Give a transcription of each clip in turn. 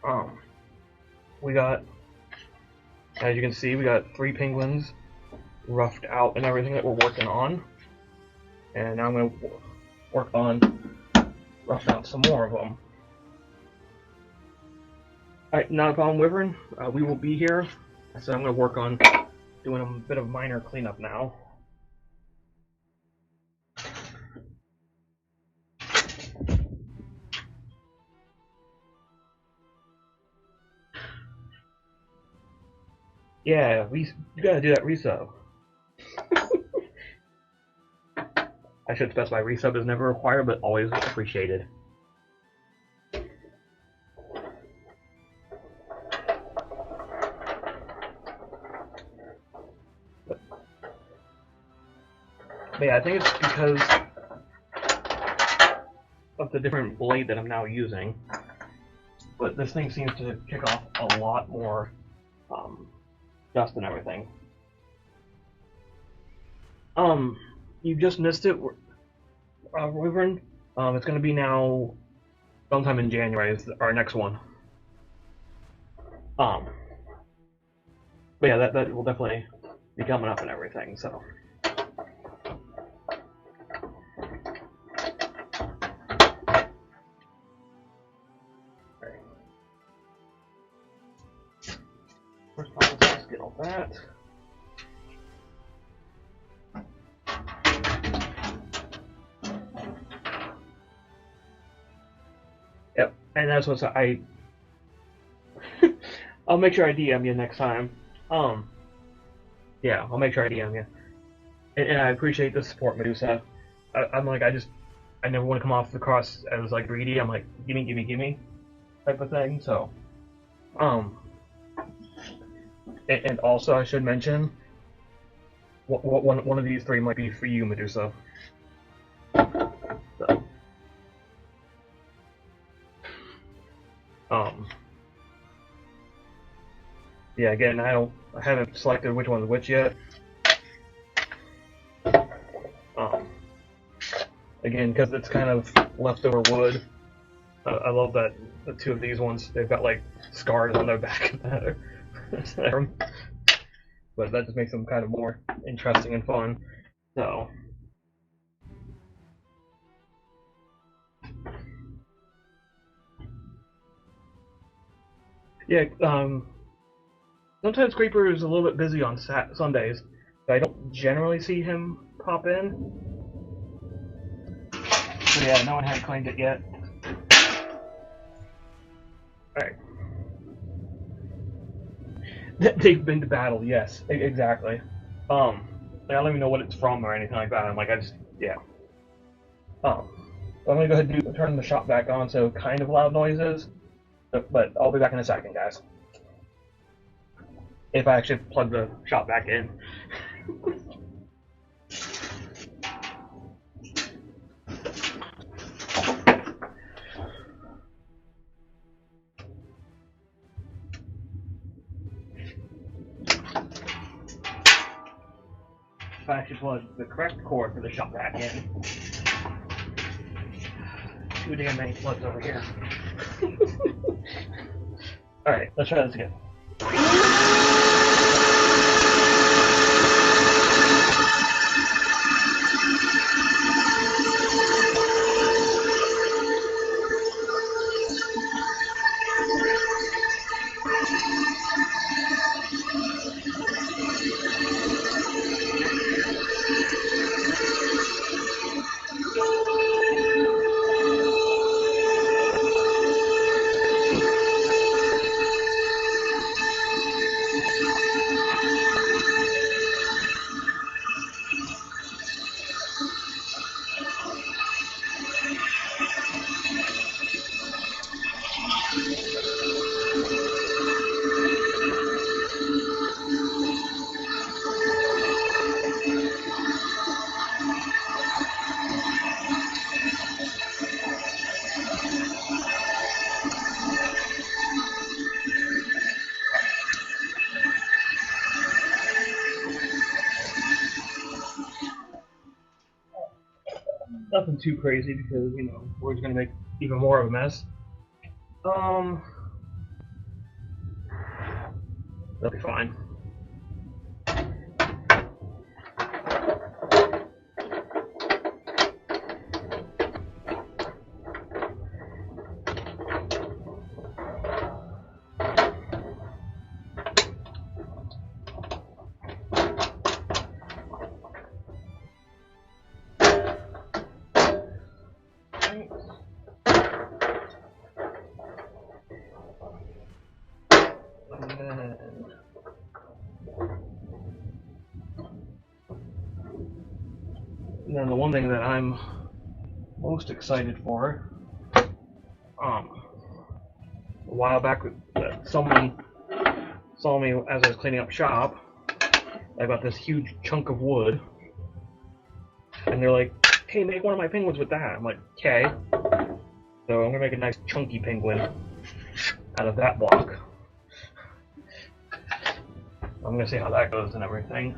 Um, we got, as you can see, we got 3 penguins roughed out and everything that we're working on. And now I'm going to work on roughing out some more of them. Alright, not a problem, Wyvern. We will be here. So I'm going to work on doing a bit of minor cleanup now. Yeah, you gotta do that resub. I should specify resub is never required, but always appreciated. But yeah, I think it's because of the different blade that I'm now using. But this thing seems to kick off a lot more dust and everything. You just missed it, Wyvern. It's gonna be now sometime in January is our next one. But yeah, that will definitely be coming up and everything. So. First off, let's get all that. Yep, and that's what's I. I'll make sure I DM you next time. Yeah, I'll make sure I DM you. And I appreciate the support, Medusa. I'm like, I never want to come off the cross as like greedy. I'm like, gimme, gimme, gimme, type of thing. So, and also I should mention, one of these 3 might be for you, Medusa. So, yeah, again, I haven't selected which one's which yet. Again, because it's kind of leftover wood. I love that the 2 of these ones, they've got like scars on their back. But that just makes them kind of more interesting and fun. So. Yeah, sometimes Creeper is a little bit busy on Sundays. So I don't generally see him pop in. So yeah, no one had claimed it yet. Alright. They've been to battle, yes, exactly. I don't even know what it's from or anything like that. I'm like, yeah. I'm gonna go ahead and turn the shop back on, so kind of loud noises. But I'll be back in a second, guys. If I actually plug the shop back in. If I actually plug the correct cord for the shop back in. Too damn many plugs over here. Alright, let's try this again. Nothing too crazy because, we're just gonna make even more of a mess. That'll be fine. And then the one thing that I'm most excited for, a while back, someone saw me as I was cleaning up shop. I got this huge chunk of wood, and they're like, "Hey, make one of my penguins with that." I'm like, "Okay." So I'm gonna make a nice chunky penguin out of that block. I'm gonna see how that goes and everything.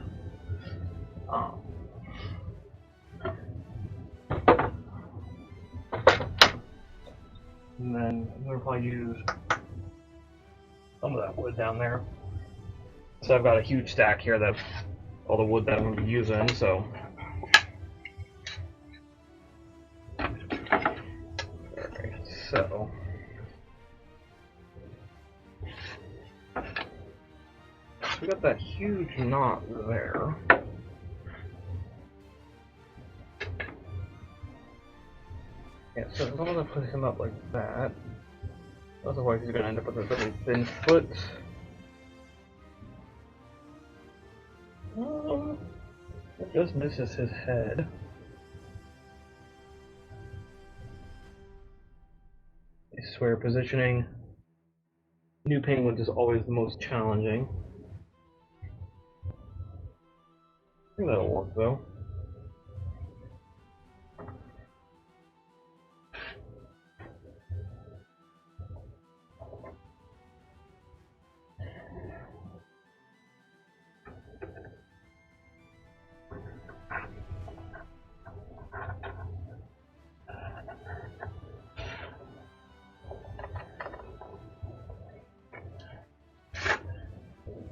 And then I'm gonna probably use some of that wood down there. So I've got a huge stack here of all the wood that I'm gonna be using. So. Alright, so. We got that huge knot there. Yeah, so I'm gonna put him up like that. Otherwise he's gonna end up with a really thin foot. It just misses his head. I swear, positioning new penguins is always the most challenging. I think that'll work though.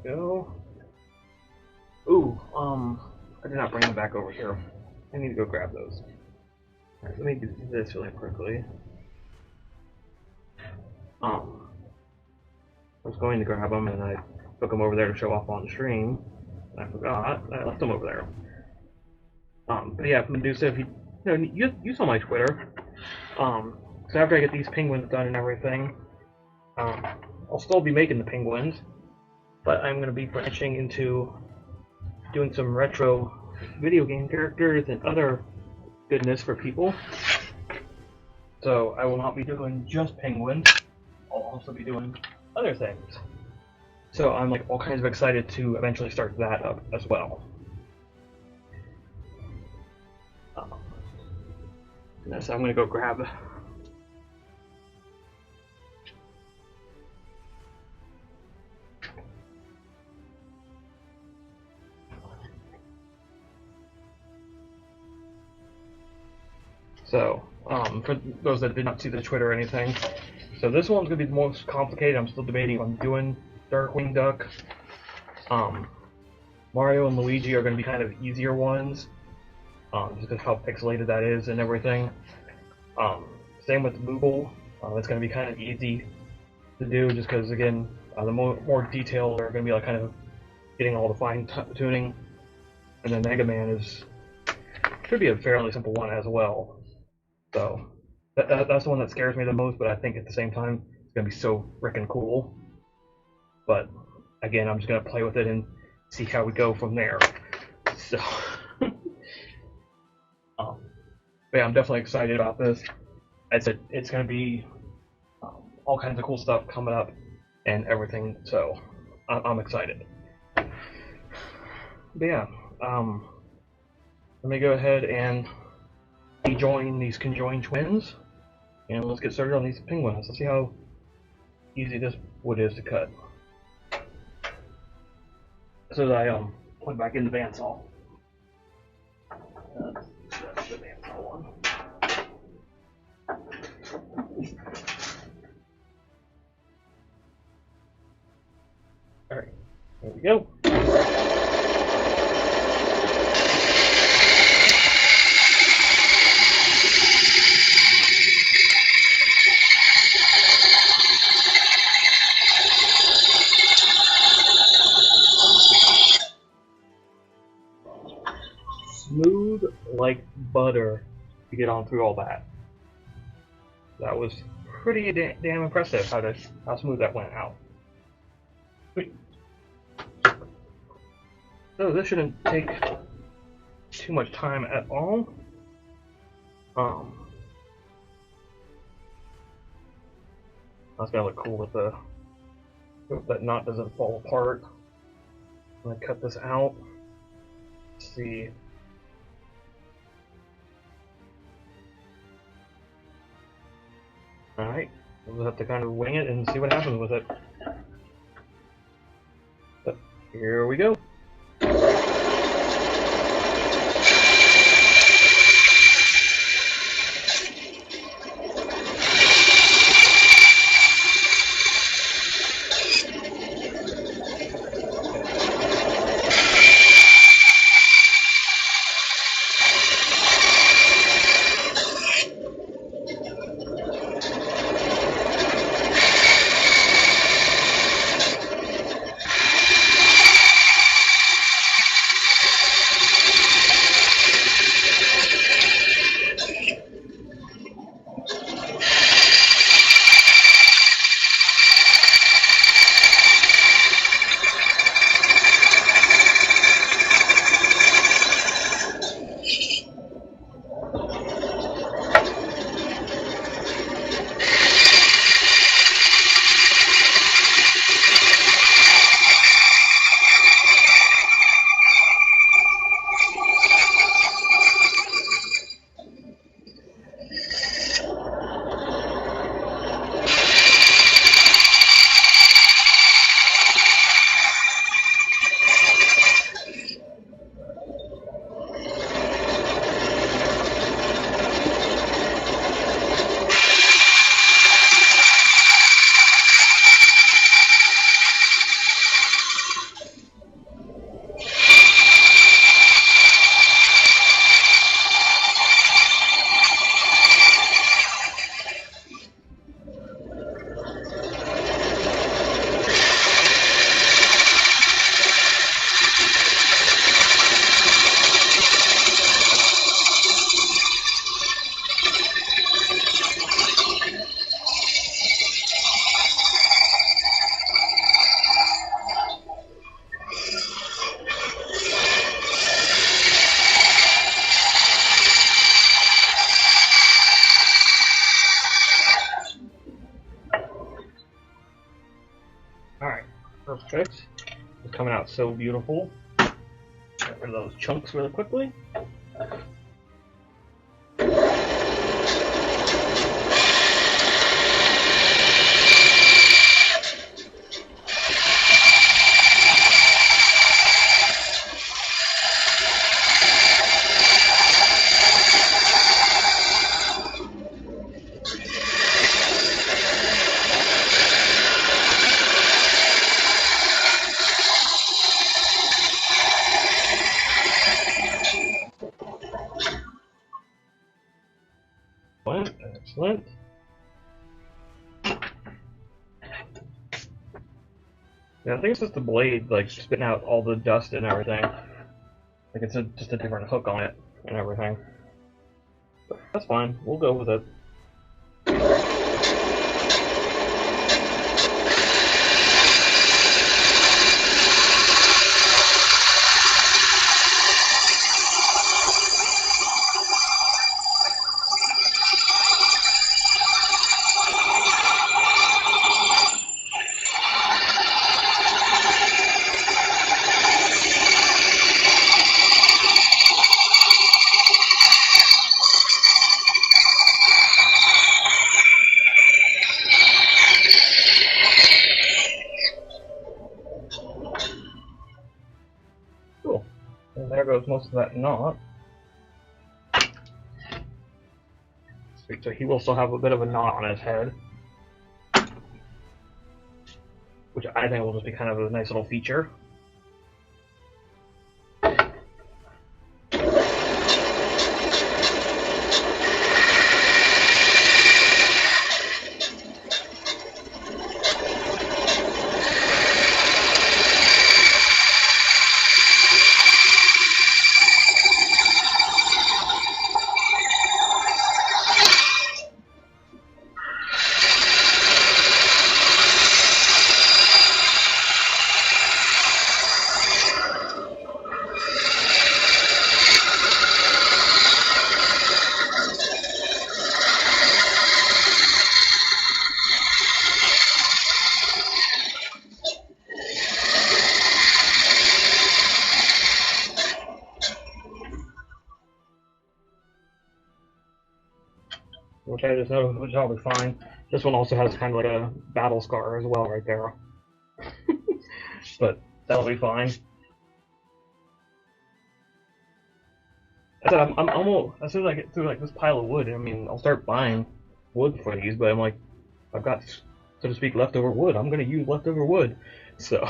Go. Ooh, I did not bring them back over here. I need to go grab those. Alright, let me do this really quickly. I was going to grab them and I took them over there to show off on stream. And I forgot. I left them over there. But yeah, Medusa, if you saw my Twitter. So after I get these penguins done and everything, I'll still be making the penguins. But I'm going to be branching into doing some retro video game characters and other goodness for people. So I will not be doing just penguins. I'll also be doing other things. So I'm like all kinds of excited to eventually start that up as well. So I'm going to go grab. So, for those that did not see the Twitter or anything, so this one's going to be the most complicated. I'm still debating if I'm doing Darkwing Duck. Mario and Luigi are going to be kind of easier ones, just because how pixelated that is and everything. Same with Moogle. It's going to be kind of easy to do, just because, again, the more detailed are going to be like kind of getting all the fine tuning. And then Mega Man should be a fairly simple one as well. So that's the one that scares me the most, but I think at the same time it's gonna be so frickin' cool. But again, I'm just gonna play with it and see how we go from there. So, but yeah, I'm definitely excited about this. It's gonna be all kinds of cool stuff coming up and everything. So I'm excited. But yeah, let me go ahead and join these conjoined twins, and let's get started on these penguins. Let's see how easy this wood is to cut. So that I plug back in the bandsaw. That's the bandsaw one. Alright, There we go. Smooth like butter to get on through all that. That was pretty damn impressive how smooth that went out. Sweet. So this shouldn't take too much time at all. That's gonna look cool with the hope that knot doesn't fall apart. I'm gonna cut this out. Let's see. Alright, we'll have to kind of wing it and see what happens with it. But here we go. Alright, perfect. It's coming out so beautiful. Get rid of those chunks really quickly. Excellent. Yeah, I think it's just the blade, like, spitting out all the dust and everything. Like, it's just a different hook on it and everything. But that's fine. We'll go with it. Cool. And there goes most of that knot. Sweet, so he will still have a bit of a knot on his head. Which I think will just be kind of a nice little feature. which I just know which I'll be fine. This one also has kind of like a battle scar as well right there. But that'll be fine. I said I'm almost, as soon as I get through like this pile of wood, I mean, I'll start buying wood for these, but I'm like, I've got, so to speak, leftover wood. I'm gonna use leftover wood. So.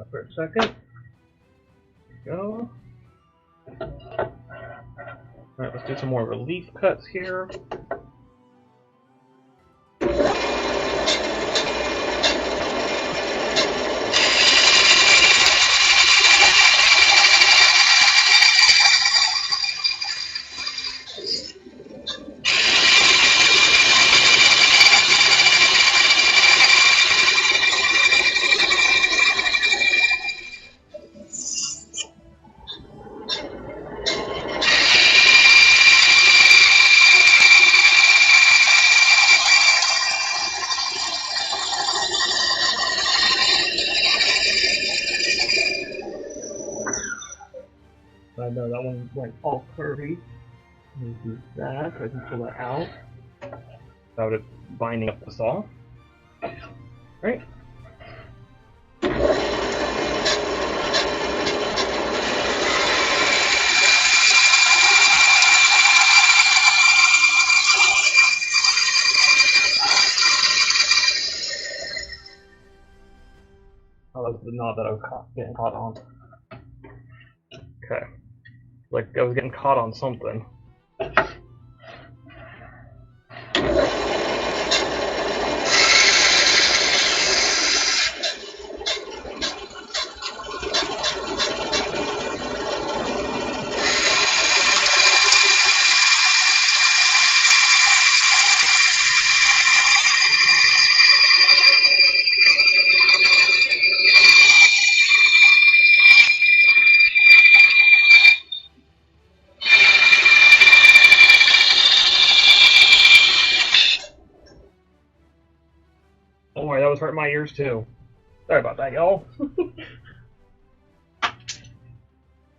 For a second. Go. Alright, let's do some more relief cuts here. I know that one went all curvy. Let me do that so I can pull that out without it binding up the saw. Right. Oh, that's the knot that I was getting caught on. Okay. Like I was getting caught on something. Don't worry, that was hurting my ears too. Sorry about that, y'all.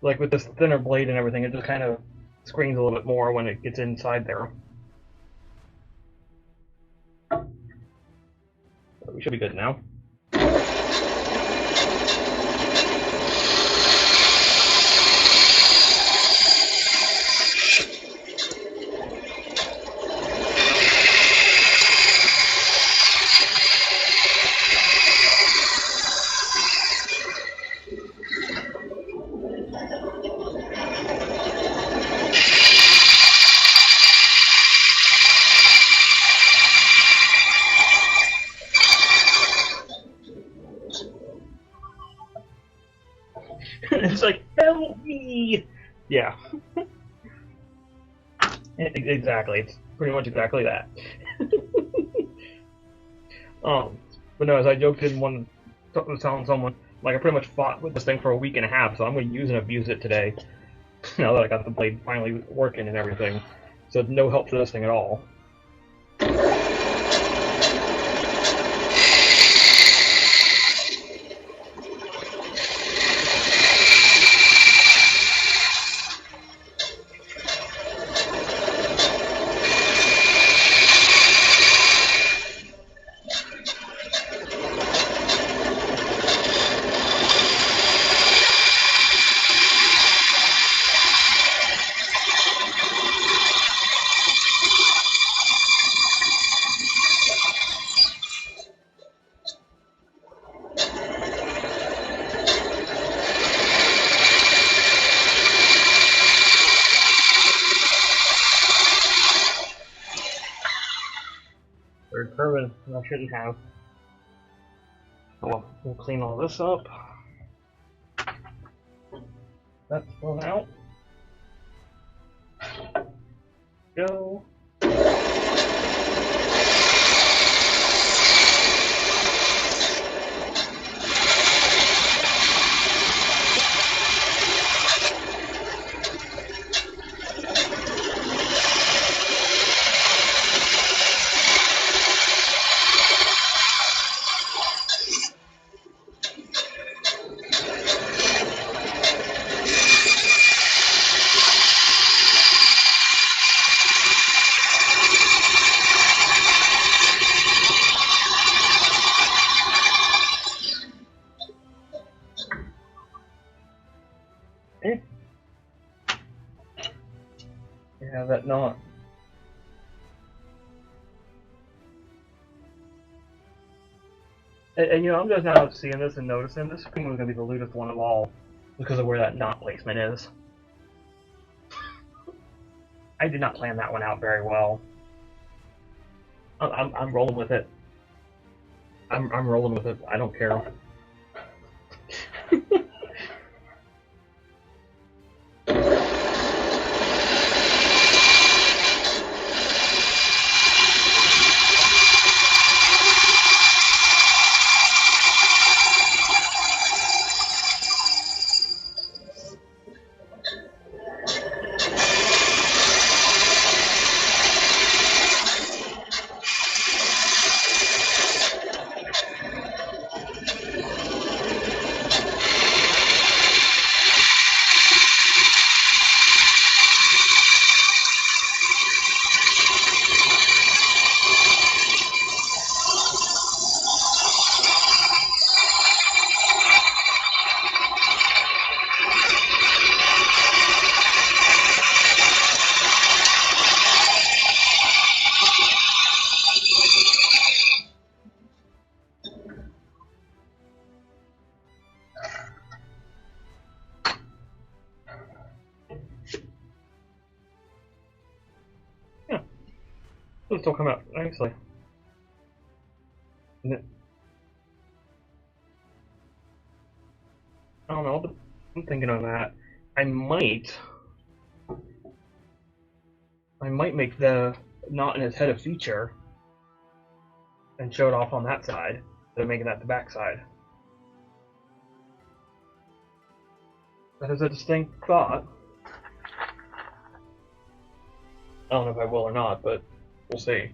Like with this thinner blade and everything, it just kind of screams a little bit more when it gets inside there. But we should be good now. It's like, help me! Yeah. Exactly. It's pretty much exactly that. But no, as I joked in one, was telling someone, like I pretty much fought with this thing for a week and a half, so I'm going to use and abuse it today. Now that I got the blade finally working and everything. So no help for this thing at all. Third curve, I shouldn't have. Well, we'll clean all this up. That's thrown out. Go. Yeah, that not. And you know, I'm just now seeing this and noticing this thing was gonna be the lootest one of all because of where that knot placement is. I did not plan that one out very well. I'm rolling with it. I'm rolling with it. I don't care. Yeah, it'll still come out nicely. I don't know, but I'm thinking on that. I might make the knot in his head a feature and show it off on that side instead of making that the back side. That is a distinct thought. I don't know if I will or not, but we'll see.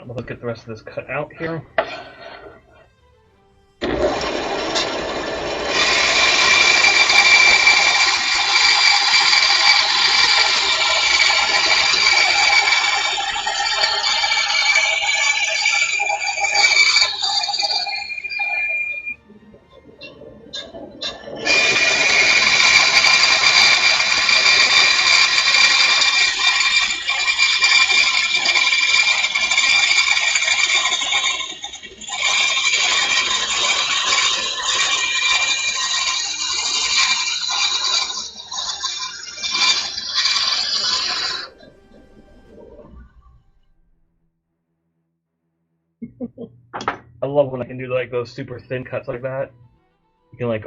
Let's get the rest of this cut out here. I love when I can do like those super thin cuts like that. You can like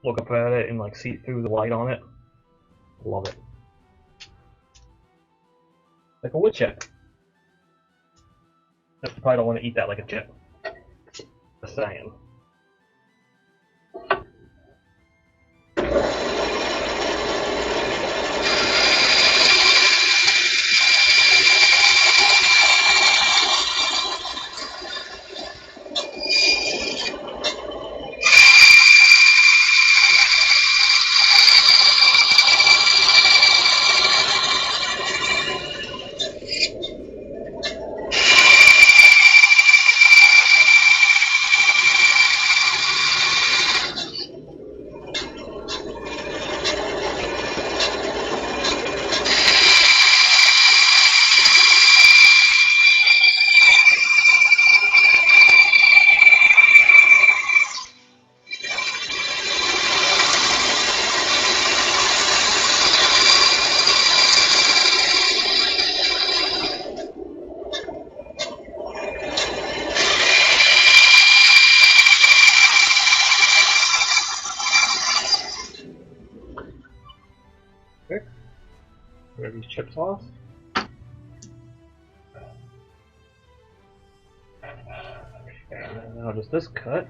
look up at it and like see through the light on it. Love it. Like a wood chip. I probably don't want to eat that like a chip. Just saying. Okay. Get these chips off. And then now just this cut.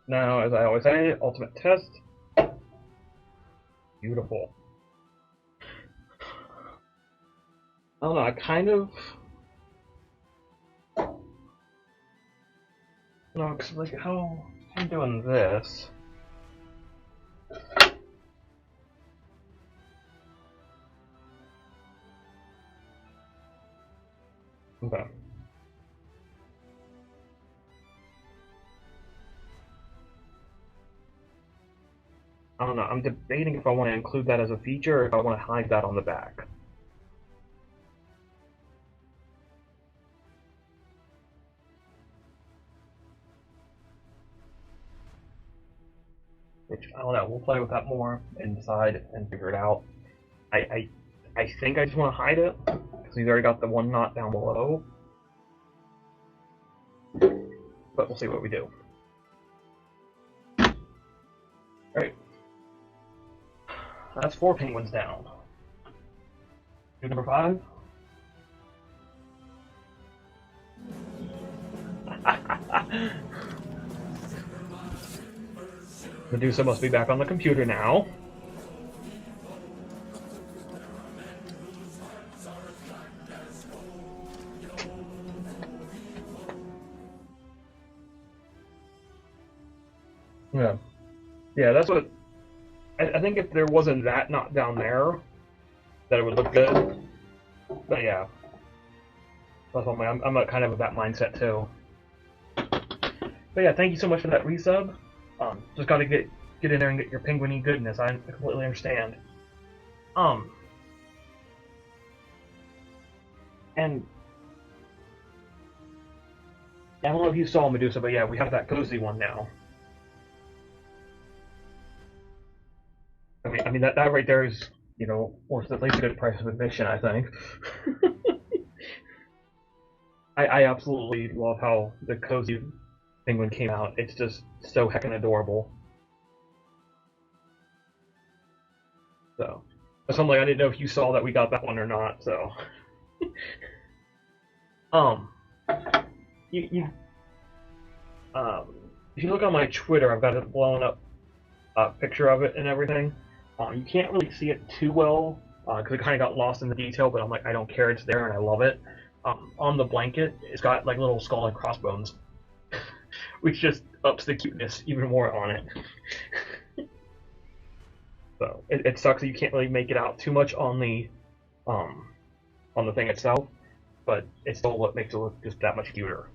Now, as I always say, ultimate test. Beautiful. I don't know, I kind of... No, cause like, how I'm doing this... Okay. I don't know, I'm debating if I want to include that as a feature or if I want to hide that on the back. Which, I don't know, we'll play with that more inside and figure it out. I, I think I just want to hide it, because he's already got the one knot down below. But we'll see what we do. Alright. That's 4 penguins down. Do number 5? Medusa must be back on the computer now. Yeah. Yeah, that's what... I think if there wasn't that knot down there, that it would look good. But yeah. That's all I'm kind of of that mindset too. But yeah, thank you so much for that resub. Just gotta get in there and get your penguin-y goodness. I completely understand. And I don't know if you saw Medusa, but yeah, we have that cozy one now. I mean that right there is, you know, worth at least a good price of admission, I think. I absolutely love how the cozy penguin came out. It's just so heckin' adorable. So, that's something I didn't know if you saw that we got that one or not. So, um, you if you look on my Twitter, I've got a blown up picture of it and everything. You can't really see it too well because it kind of got lost in the detail. But I'm like, I don't care. It's there and I love it. On the blanket, it's got like little skull and crossbones, which just ups the cuteness even more on it. So it sucks that you can't really make it out too much on the thing itself, but it's still what makes it look just that much cuter.